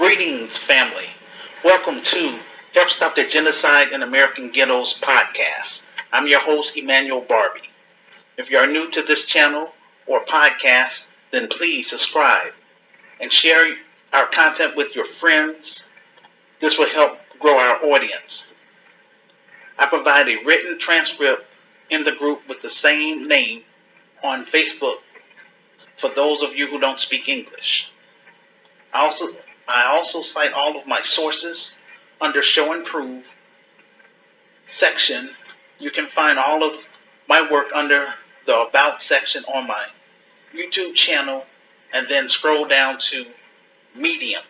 Greetings, family. Welcome to Help Stop the Genocide in American Ghettos podcast. I'm your host, Emmanuel Barbee. If you are new to this channel or podcast, then please subscribe and share our content with your friends. This will help grow our audience. I provide a written transcript in the group with the same name on Facebook for those of you who don't speak English. I also cite all of my sources under Show and Prove section. You can find all of my work under the About section on my YouTube channel and then scroll down to Medium.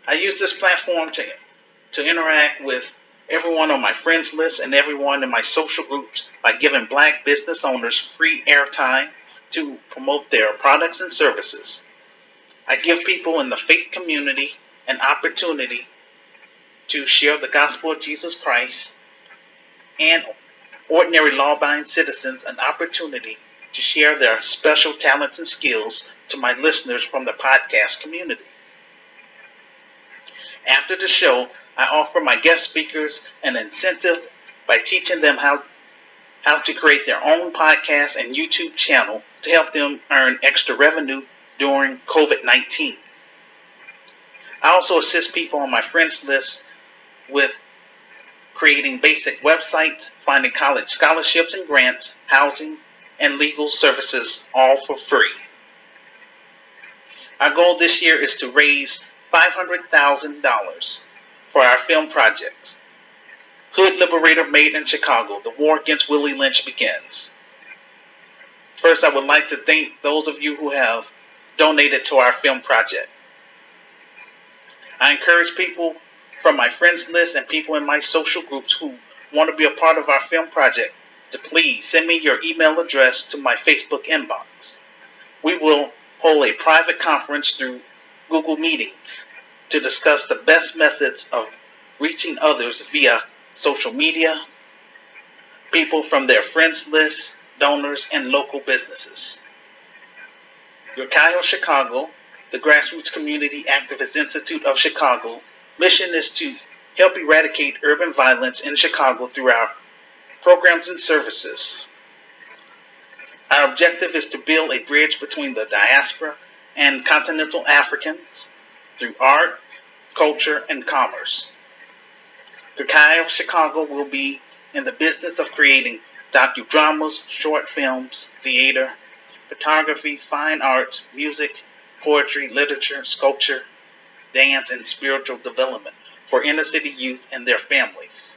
I use this platform to interact with everyone on my friends list and everyone in my social groups by giving Black business owners free airtime to promote their products and services. I give people in the faith community an opportunity to share the gospel of Jesus Christ and ordinary law-abiding citizens an opportunity to share their special talents and skills to my listeners from the podcast community. After the show, I offer my guest speakers an incentive by teaching them how to create their own podcast and YouTube channel to help them earn extra revenue during COVID-19. I also assist people on my friends list with creating basic websites, finding college scholarships and grants, housing, and legal services, all for free. Our goal this year is to raise $500,000 for our film projects. Hood Liberator Made in Chicago, the war against Willie Lynch begins. First, I would like to thank those of you who have donated to our film project. I encourage people from my friends list and people in my social groups who want to be a part of our film project to please send me your email address to my Facebook inbox. We will hold a private conference through Google Meetings to discuss the best methods of reaching others via social media, people from their friends list, donors, and local businesses. Your Chicago, the Grassroots Community Activist Institute of Chicago, mission is to help eradicate urban violence in Chicago through our programs and services. Our objective is to build a bridge between the diaspora and continental Africans through art, culture, and commerce. Your Chicago will be in the business of creating docudramas, short films, theater, photography, fine arts, music, poetry, literature, sculpture, dance, and spiritual development for inner city youth and their families.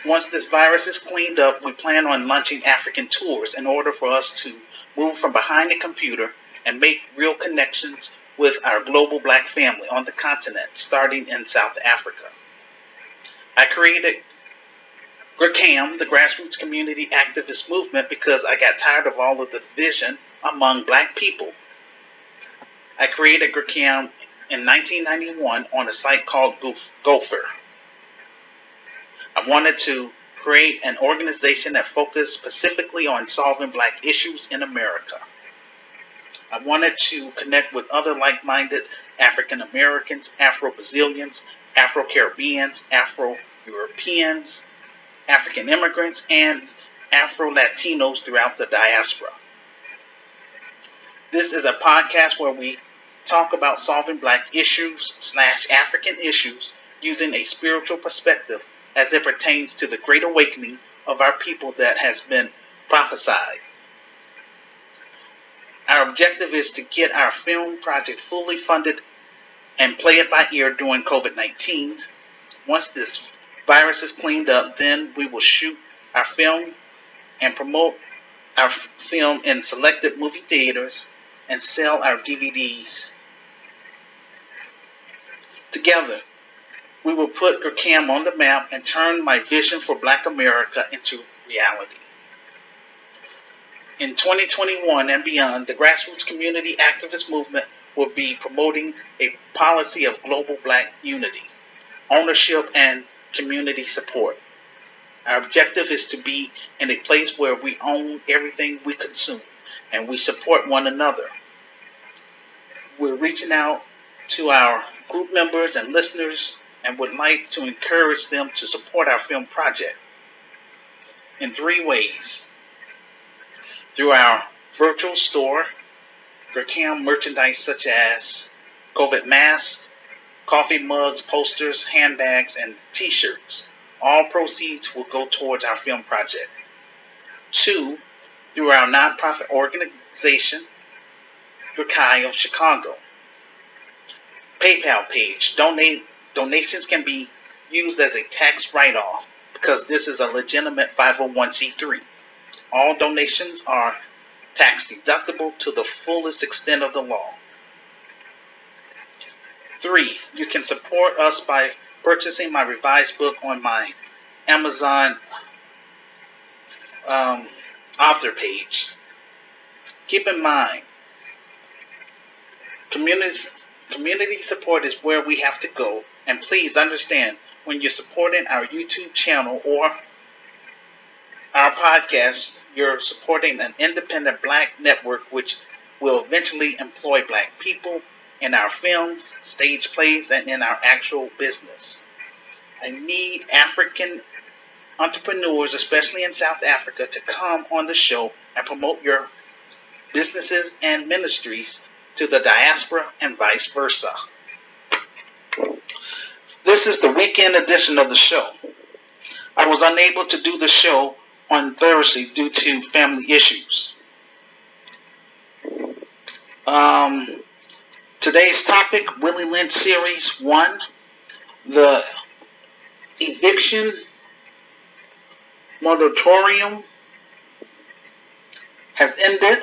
Once this virus is cleaned up, we plan on launching African tours in order for us to move from behind the computer and make real connections with our global Black family on the continent, starting in South Africa. I created GRCAM, the Grassroots Community Activist Movement, because I got tired of all of the division among Black people. I created GRCAM in 1991 on a site called Gopher. I wanted to create an organization that focused specifically on solving Black issues in America. I wanted to connect with other like-minded African Americans, Afro-Brazilians, Afro-Caribbeans, Afro-Europeans, African immigrants, and Afro-Latinos throughout the diaspora. This is a podcast where we talk about solving Black issues / African issues using a spiritual perspective as it pertains to the great awakening of our people that has been prophesied. Our objective is to get our film project fully funded and play it by ear during COVID-19. Once this virus is cleaned up, then we will shoot our film and promote our film in selected movie theaters and sell our DVDs. Together, we will put GRCAM on the map and turn my vision for Black America into reality. In 2021 and beyond, the Grassroots Community Activist Movement will be promoting a policy of global Black unity, ownership, and community support. Our objective is to be in a place where we own everything we consume and we support one another. We're reaching out to our group members and listeners and would like to encourage them to support our film project in 3 ways. Through our virtual store, for cam merchandise such as COVID masks, coffee mugs, posters, handbags, and t-shirts. All proceeds will go towards our film project. 2, through our nonprofit organization, Ghettos of Chicago. PayPal page. Donations can be used as a tax write-off because this is a legitimate 501c3. All donations are tax deductible to the fullest extent of the law. 3, you can support us by purchasing my revised book on my Amazon author page. Keep in mind, community support is where we have to go, and please understand, when you're supporting our YouTube channel or our podcast, you're supporting an independent black network which will eventually employ black people in our films, stage plays, and in our actual business. I need African entrepreneurs, especially in South Africa, to come on the show and promote your businesses and ministries to the diaspora and vice versa. This is the weekend edition of the show. I was unable to do the show on Thursday due to family issues. Today's topic, Willie Lynch Series 1, the eviction moratorium has ended.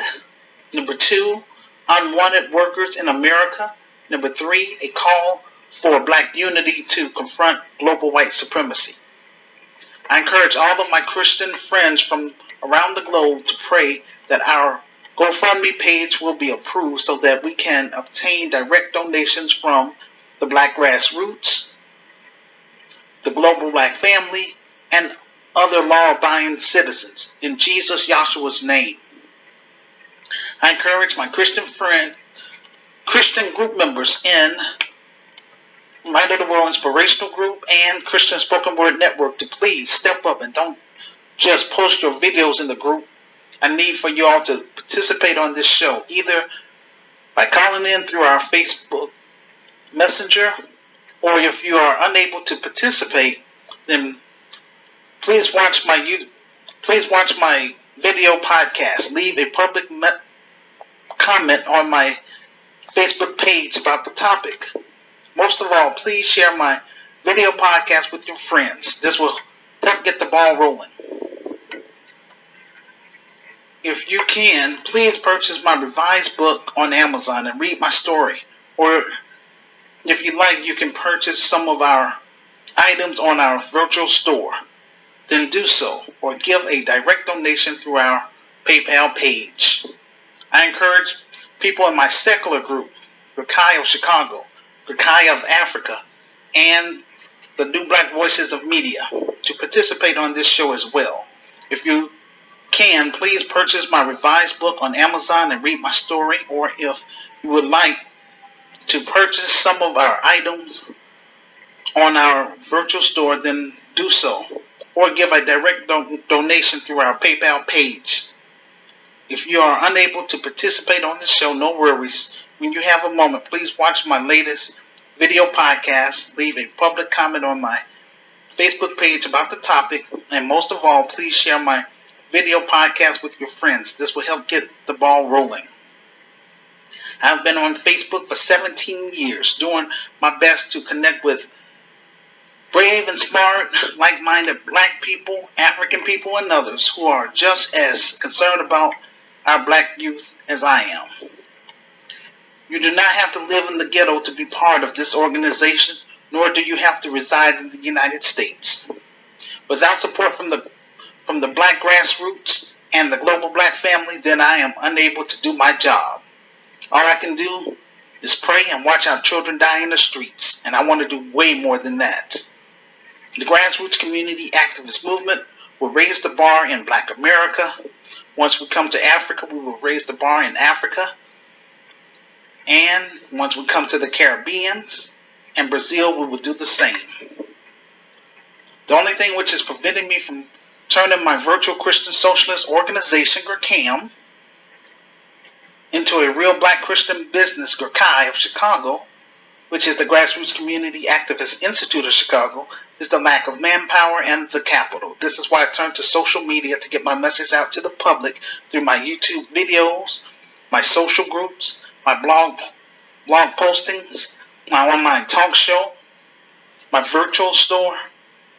Number 2, unwanted workers in America. Number 3, a call for black unity to confront global white supremacy. I encourage all of my Christian friends from around the globe to pray that our GoFundMe page will be approved so that we can obtain direct donations from the black grassroots, the global black family, and other law-abiding citizens. In Jesus Yahshua's name. I encourage my Christian group members in Light of the World Inspirational Group and Christian Spoken Word Network to please step up and don't just post your videos in the group. I need for you all to participate on this show, either by calling in through our Facebook Messenger, or if you are unable to participate, then please watch my video podcast. Leave a public comment on my Facebook page about the topic. Most of all, please share my video podcast with your friends. This will help get the ball rolling. If you can, please purchase my revised book on Amazon and read my story. Or if you like, you can purchase some of our items on our virtual store. Then do so, or give a direct donation through our PayPal page. I encourage people in my secular group, Ghettos of Chicago, Ghettos of Africa, and the New Black Voices of Media to participate on this show as well. If you can, please purchase my revised book on Amazon and read my story, or if you would like to purchase some of our items on our virtual store, then do so, or give a direct donation through our PayPal page. If you are unable to participate on the show, no worries. When you have a moment, please watch my latest video podcast, leave a public comment on my Facebook page about the topic, and most of all, please share my video podcast with your friends. This will help get the ball rolling. I've been on Facebook for 17 years, doing my best to connect with brave and smart, like-minded black people, African people, and others who are just as concerned about our black youth as I am. You do not have to live in the ghetto to be part of this organization, nor do you have to reside in the United States. Without support from the black grassroots and the global black family, then I am unable to do my job. All I can do is pray and watch our children die in the streets, and I want to do way more than that. The grassroots community activist movement will raise the bar in Black America. Once we come to Africa, we will raise the bar in Africa. And once we come to the Caribbeans and Brazil, we will do the same. The only thing which is preventing me from turning my virtual Christian socialist organization, GRCAM, into a real black Christian business, GRCI of Chicago, which is the Grassroots Community Activist Institute of Chicago, is the lack of manpower and the capital. This is why I turned to social media to get my message out to the public through my YouTube videos, my social groups, my blog postings, my online talk show, my virtual store,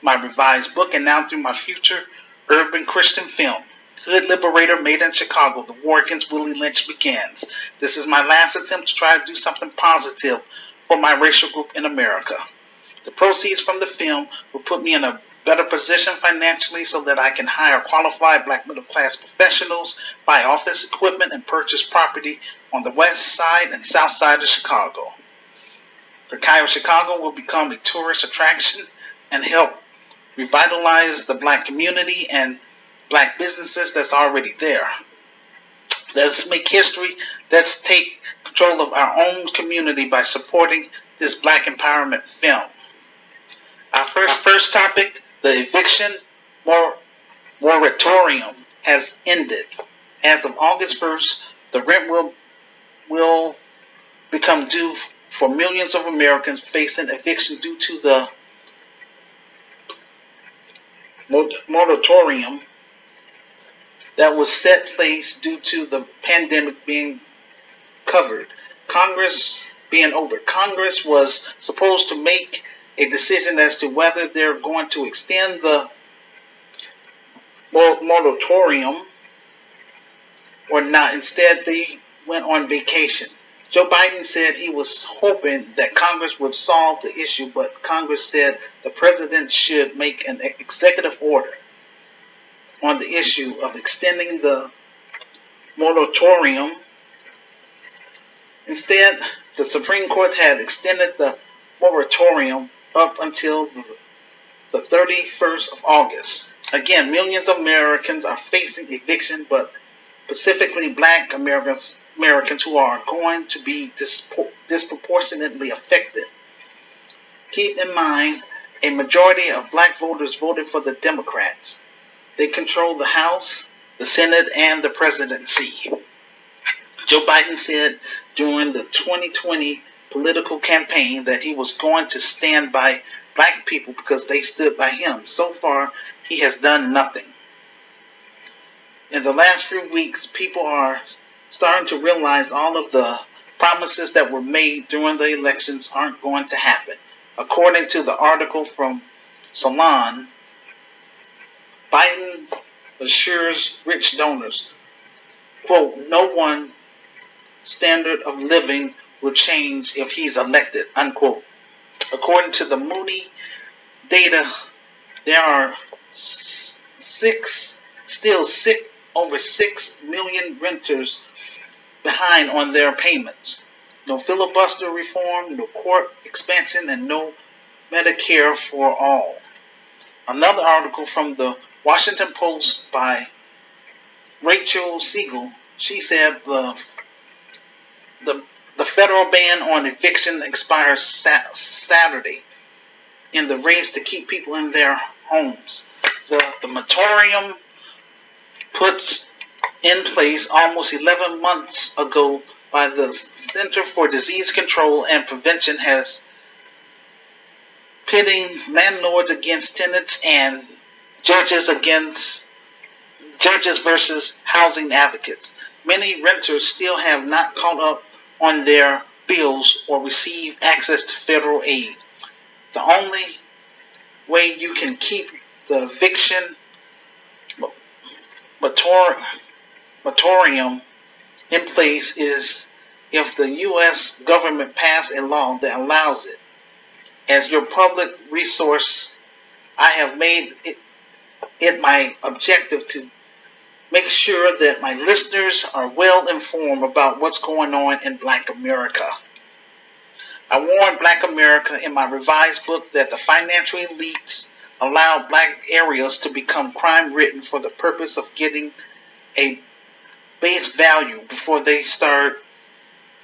my revised book, and now through my future urban Christian film, Hood Liberator Made in Chicago, The War Against Willie Lynch Begins. This is my last attempt to try to do something positive for my racial group in America. The proceeds from the film will put me in a better position financially so that I can hire qualified black middle class professionals, buy office equipment, and purchase property on the west side and south side of Chicago. GRCI of Chicago will become a tourist attraction and help revitalize the black community and black businesses that's already there. Let's make history. Let's take control of our own community by supporting this black empowerment film. Our first topic, the eviction moratorium has ended. As of August 1st, the rent will become due for millions of Americans facing eviction due to the moratorium that was set in place due to the pandemic being covered. Congress being over. Congress was supposed to make a decision as to whether they're going to extend the moratorium or not. Instead, they went on vacation. Joe Biden said he was hoping that Congress would solve the issue, but Congress said the president should make an executive order on the issue of extending the moratorium. Instead, the Supreme Court had extended the moratorium up until the 31st of August. Again, millions of Americans are facing eviction, but specifically black Americans who are going to be disproportionately affected. Keep in mind, a majority of black voters voted for the Democrats. They control the House, the Senate, and the presidency. Joe Biden said during the 2020 political campaign that he was going to stand by black people because they stood by him. So far, he has done nothing. In the last few weeks, people are starting to realize all of the promises that were made during the elections aren't going to happen. According to the article from Salon, Biden assures rich donors, quote, no one standard of living will change if he's elected, unquote. According to the Moody data, there are over 6 million renters behind on their payments. No filibuster reform, no court expansion, and no Medicare for all. Another article from the Washington Post by Rachel Siegel, she said the federal ban on eviction expires Saturday in the race to keep people in their homes. The moratorium puts in place almost 11 months ago by the Center for Disease Control and Prevention has pitting landlords against tenants and judges versus housing advocates. Many renters still have not caught up on their bills or receive access to federal aid. The only way you can keep the eviction moratorium in place is if the U.S. government passes a law that allows it. As your public resource, I have made it my objective to make sure that my listeners are well informed about what's going on in Black America. I warned Black America in my revised book that the financial elites allow black areas to become crime-ridden for the purpose of getting a base value before they start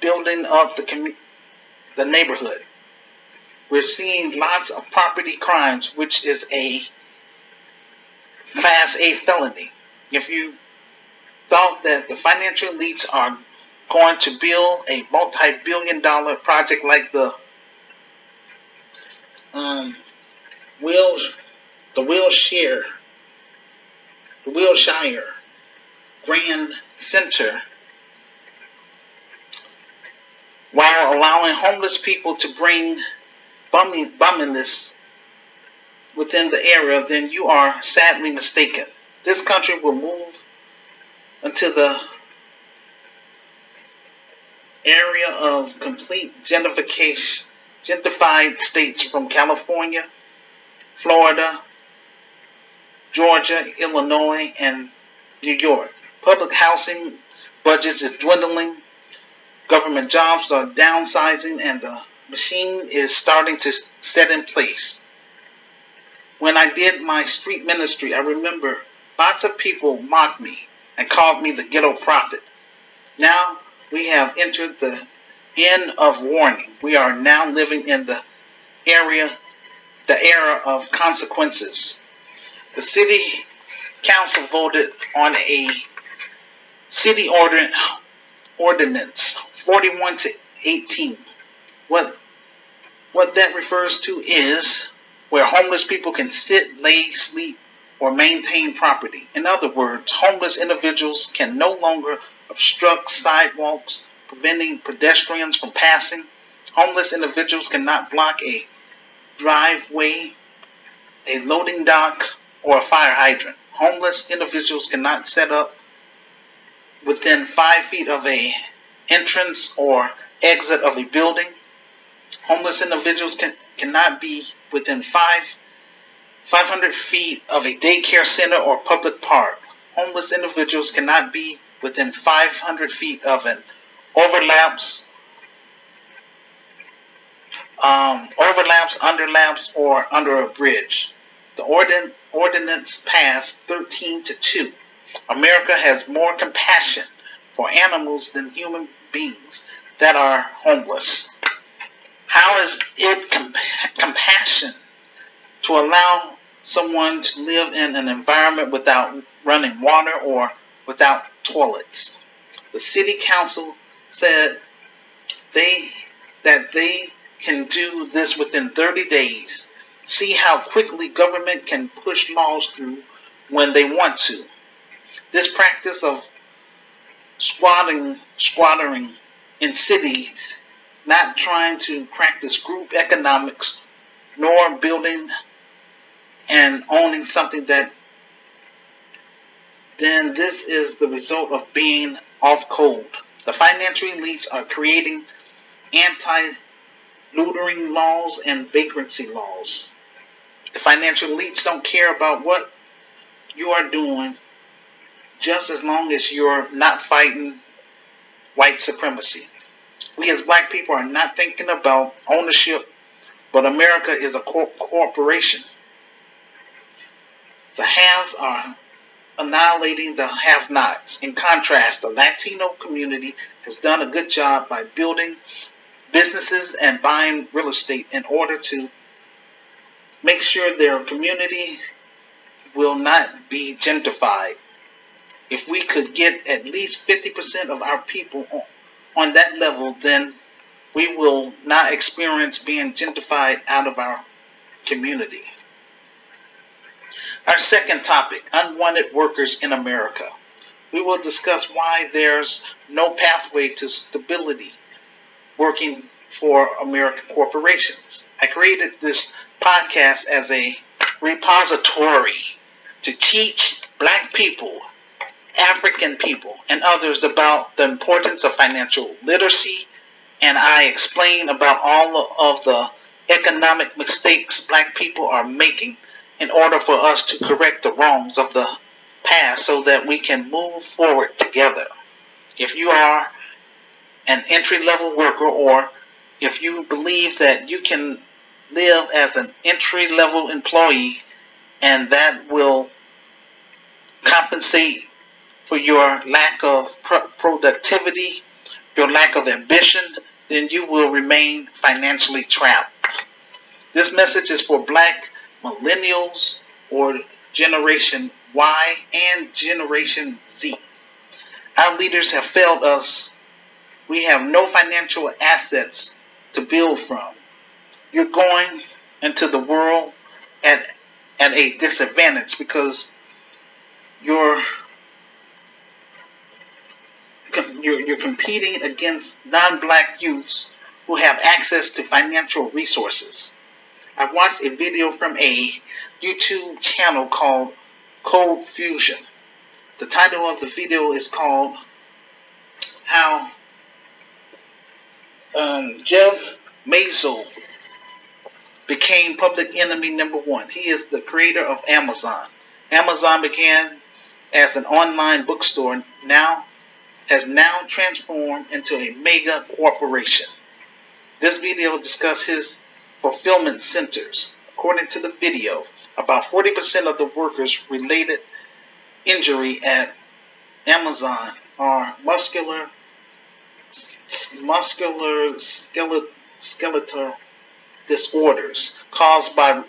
building up the neighborhood. We're seeing lots of property crimes, which is a Class A felony. If you thought that the financial elites are going to build a multi-billion-dollar project like the Wills, the Wilshire Grand Center, while allowing homeless people to bring bumminess within the area, then you are sadly mistaken. This country will move into the area of complete gentrified states from California, Florida, Georgia, Illinois, and New York. Public housing budgets is dwindling, government jobs are downsizing, and the machine is starting to set in place. When I did my street ministry, I remember lots of people mocked me and called me the ghetto prophet. Now we have entered the end of warning. We are now living in the era of consequences. The city council voted on a city ordinance 41-18. What that refers to is where homeless people can sit, lay, sleep, or maintain property. In other words, homeless individuals can no longer obstruct sidewalks, preventing pedestrians from passing. Homeless individuals cannot block a driveway, a loading dock, or a fire hydrant. Homeless individuals cannot set up within 5 feet of a entrance or exit of a building. Homeless individuals cannot be within 500 feet of a daycare center or public park. Homeless individuals cannot be within 500 feet of an overlaps, underlaps, or under a bridge. The ordinance passed 13-2. America has more compassion for animals than human beings that are homeless. How is it compassion to allow someone to live in an environment without running water or without toilets? The city council said that they can do this within 30 days. See how quickly government can push laws through when they want to. This practice of squattering in cities, not trying to practice group economics, nor building and owning something that then this is the result of being off code. The financial elites are creating anti-loitering laws and vagrancy laws. The financial elites don't care about what you are doing, just as long as you're not fighting white supremacy. We as black people are not thinking about ownership, but America is a corporation. The haves are annihilating the have-nots. In contrast, the Latino community has done a good job by building businesses and buying real estate in order to make sure their community will not be gentrified. If we could get at least 50% of our people on that level, then we will not experience being gentrified out of our community. Our second topic, unwanted workers in America. We will discuss why there's no pathway to stability working for American corporations. I created this podcast as a repository to teach black people, African people, and others about the importance of financial literacy, and I explain about all of the economic mistakes black people are making in order for us to correct the wrongs of the past so that we can move forward together. If you are an entry-level worker, or if you believe that you can live as an entry-level employee and that will compensate for your lack of productivity, your lack of ambition, then you will remain financially trapped. This message is for Black millennials or Generation Y and Generation Z. Our leaders have failed us. We have no financial assets to build from. You're going into the world at a disadvantage because you're competing against non-Black youths who have access to financial resources. I watched a video from a YouTube channel called Code Fusion. The title of the video is called How Jeff Bezos became public enemy number one. He is the creator of Amazon. Amazon began as an online bookstore, has now transformed into a mega corporation. This video discusses his fulfillment centers. According to the video, about 40% of the workers related injury at Amazon are muscular skeletal disorders caused by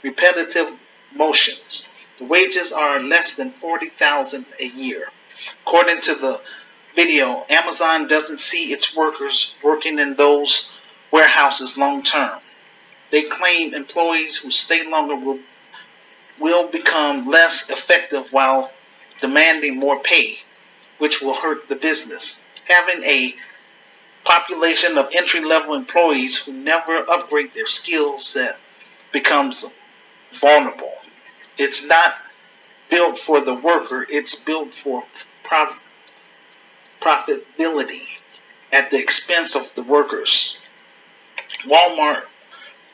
repetitive motions. The wages are less than $40,000 a year. According to the video, Amazon doesn't see its workers working in those warehouses long term. They claim employees who stay longer will become less effective while demanding more pay, which will hurt the business. Having a population of entry-level employees who never upgrade their skill set becomes vulnerable. It's not built for the worker, it's built for profitability at the expense of the workers. Walmart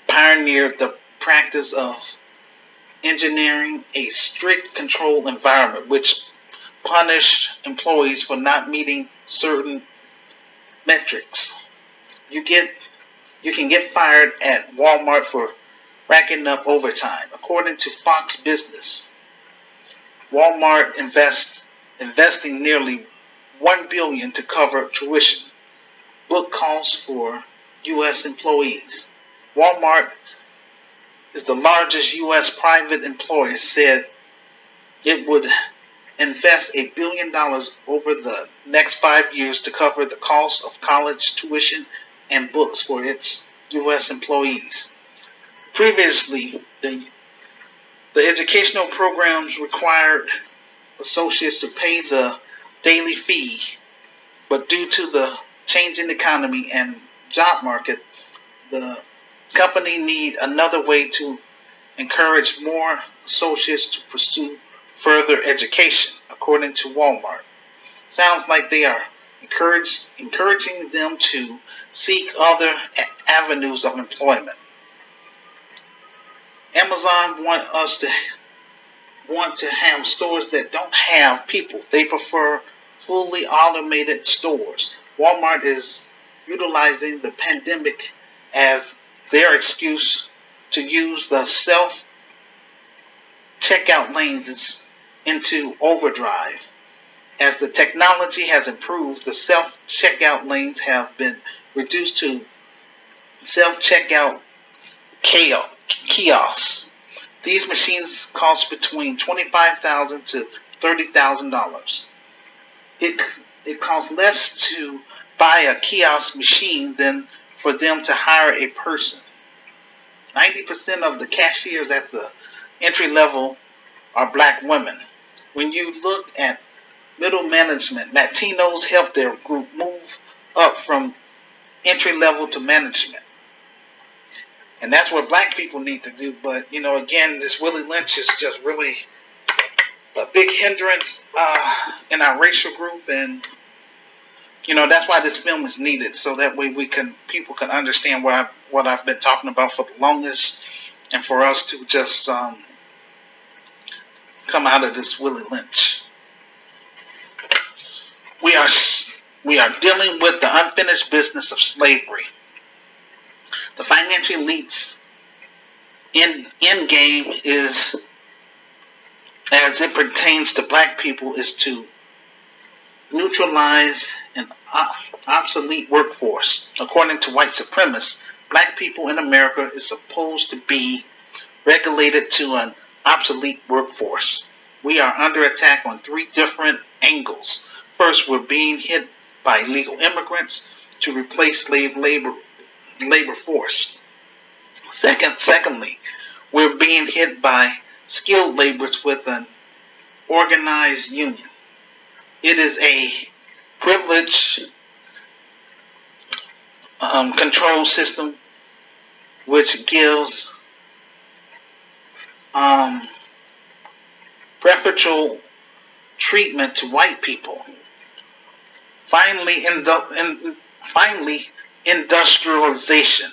pioneered the practice of engineering a strict control environment which punished employees for not meeting certain metrics. You can get fired at Walmart for racking up overtime. According to Fox Business, Walmart investing nearly $1 billion to cover tuition, book costs for U.S. employees. Walmart is the largest U.S. private employer, said it would invest $1 billion over the next 5 years to cover the cost of college tuition and books for its U.S. employees. Previously, the educational programs required associates to pay the daily fee, but due to the changing economy and job market, the company need another way to encourage more associates to pursue further education, according to Walmart. Sounds like they are encouraging them to seek other avenues of employment. Amazon want to have stores that don't have people. They prefer fully automated stores. Walmart is utilizing the pandemic as their excuse to use the self-checkout lanes into overdrive. As the technology has improved, the self-checkout lanes have been reduced to self-checkout kiosks. These machines cost between $25,000 to $30,000. It costs less to buy a kiosk machine than for them to hire a person. 90% of the cashiers at the entry level are Black women. When you look at middle management, Latinos help their group move up from entry level to management. And that's what Black people need to do. But, again, this Willie Lynch is just really a big hindrance in our racial group. And, that's why this film is needed. So that way people can understand what I've been talking about for the longest. And for us to just come out of this Willie Lynch. We are dealing with the unfinished business of slavery. The financial elites end game is, as it pertains to Black people, is to neutralize and obsolete workforce. According to white supremacists, black people in America is supposed to be regulated to an obsolete workforce. We are under attack on three different angles. First, we're being hit by illegal immigrants to replace slave labor force. Secondly, we're being hit by skilled laborers with an organized union. It is a privilege control system which gives preferential treatment to white people. Finally, industrialization.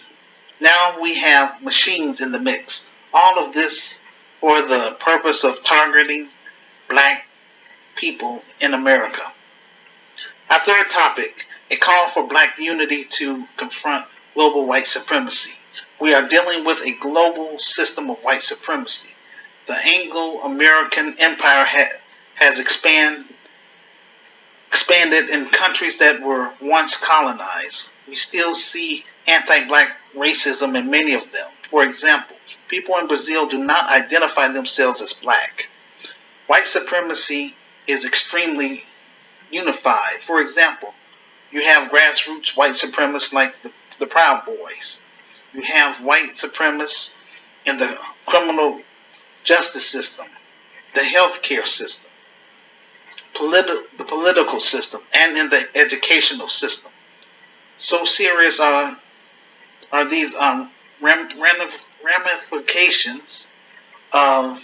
Now we have machines in the mix. All of this for the purpose of targeting black people in America. Our third topic, a call for black unity to confront global white supremacy. We are dealing with a global system of white supremacy. The Anglo-American Empire has expanded in countries that were once colonized. We still see anti-black racism in many of them. For example, people in Brazil do not identify themselves as black. White supremacy is extremely unified. For example, you have grassroots white supremacists like the Proud Boys. You have white supremacists in the criminal justice system, the healthcare system, the political system, and in the educational system. So serious are these ramifications of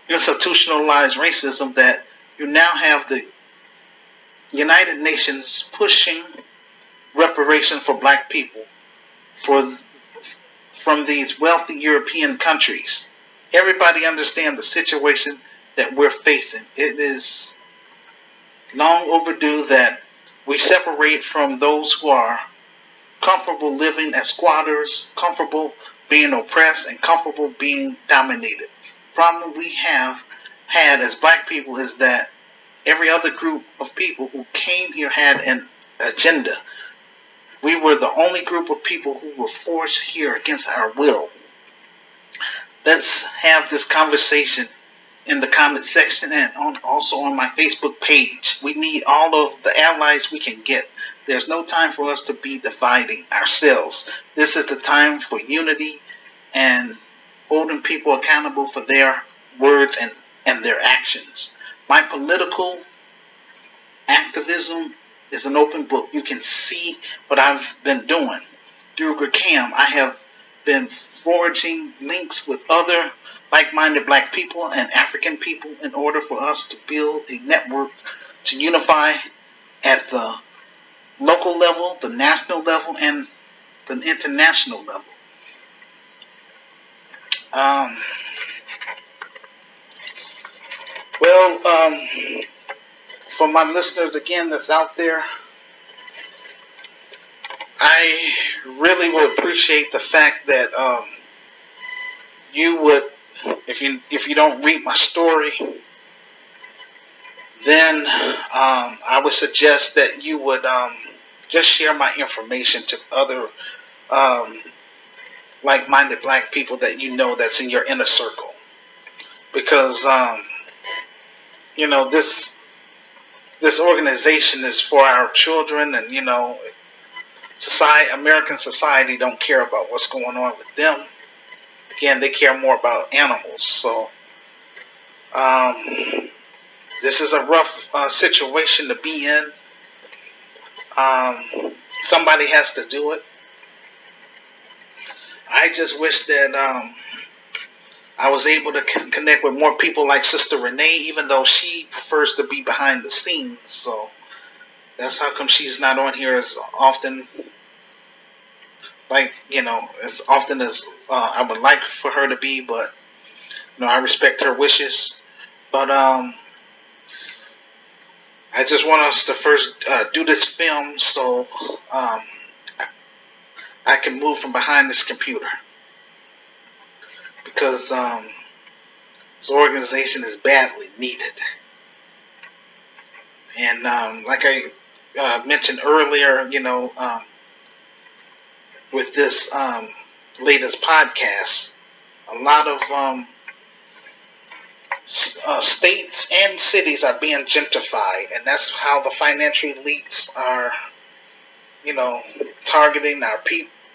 institutionalized racism that you now have the United Nations pushing reparations for black people from these wealthy European countries. Everybody understands the situation that we're facing. It is long overdue that we separate from those who are comfortable living as squatters, comfortable being oppressed, and comfortable being dominated. The problem we have had as black people is that every other group of people who came here had an agenda. We were the only group of people who were forced here against our will. Let's have this conversation in the comment section and also on my Facebook page. We need all of the allies we can get. There's no time for us to be dividing ourselves. This is the time for unity and holding people accountable for their words and their actions. My political activism is an open book. You can see what I've been doing. Through GRCAM, I have been forging links with other like-minded black people and African people in order for us to build a network to unify at the local level, the national level, and the international level. For my listeners again that's out there, I really would appreciate the fact that you would, if you don't read my story, then I would suggest that you would just share my information to other like-minded black people that you know that's in your inner circle, because this organization is for our children, and American society don't care about what's going on with them. Again, they care more about animals. So this is a rough situation to be in. Somebody has to do it. I just wish that I was able to connect with more people like Sister Renee, even though she prefers to be behind the scenes. So that's how come she's not on here as often, as often as I would like for her to be. But I respect her wishes. But I just want us to first do this film so I can move from behind this computer, because this organization is badly needed. And like I mentioned earlier, with this latest podcast, a lot of states and cities are being gentrified, and that's how the financial elites are, targeting our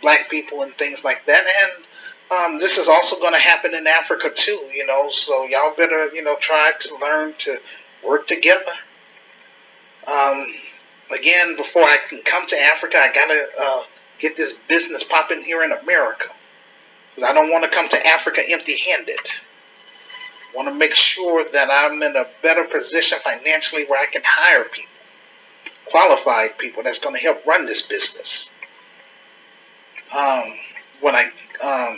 black people and things like that. And this is also going to happen in Africa too, so y'all better, try to learn to work together. Again, before I can come to Africa, I gotta get this business popping here in America, because I don't want to come to Africa empty-handed. I want to make sure that I'm in a better position financially where I can hire people, qualified people that's going to help run this business.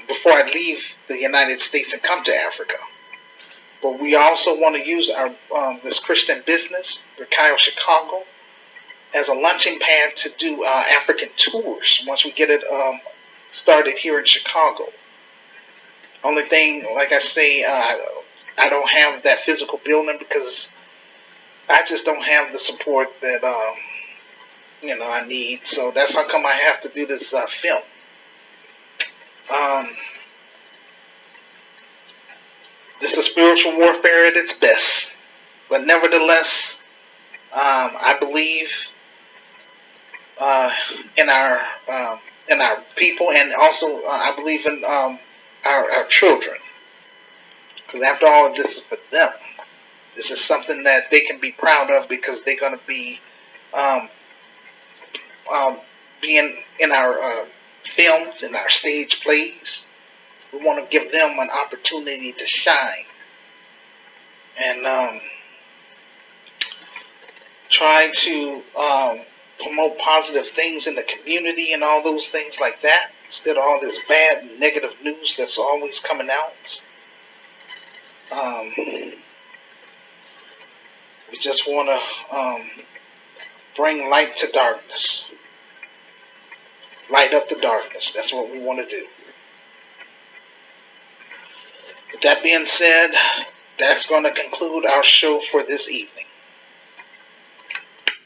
Before I leave the United States and come to Africa. But we also want to use our this Christian business, Rekai Chicago, as a launching pad to do African tours once we get it started here in Chicago. Only thing, like I say, I don't have that physical building because I just don't have the support that I need. So that's how come I have to do this film. This is spiritual warfare at its best, but nevertheless, I believe in our people, and also I believe in our children. Because after all, this is for them. This is something that they can be proud of because they're going to be being in our films, in our stage plays. We want to give them an opportunity to shine and try to promote positive things in the community and all those things like that, instead of all this bad, negative news that's always coming out. We just want to bring light to darkness. Light up the darkness. That's what we want to do. With that being said, that's going to conclude our show for this evening.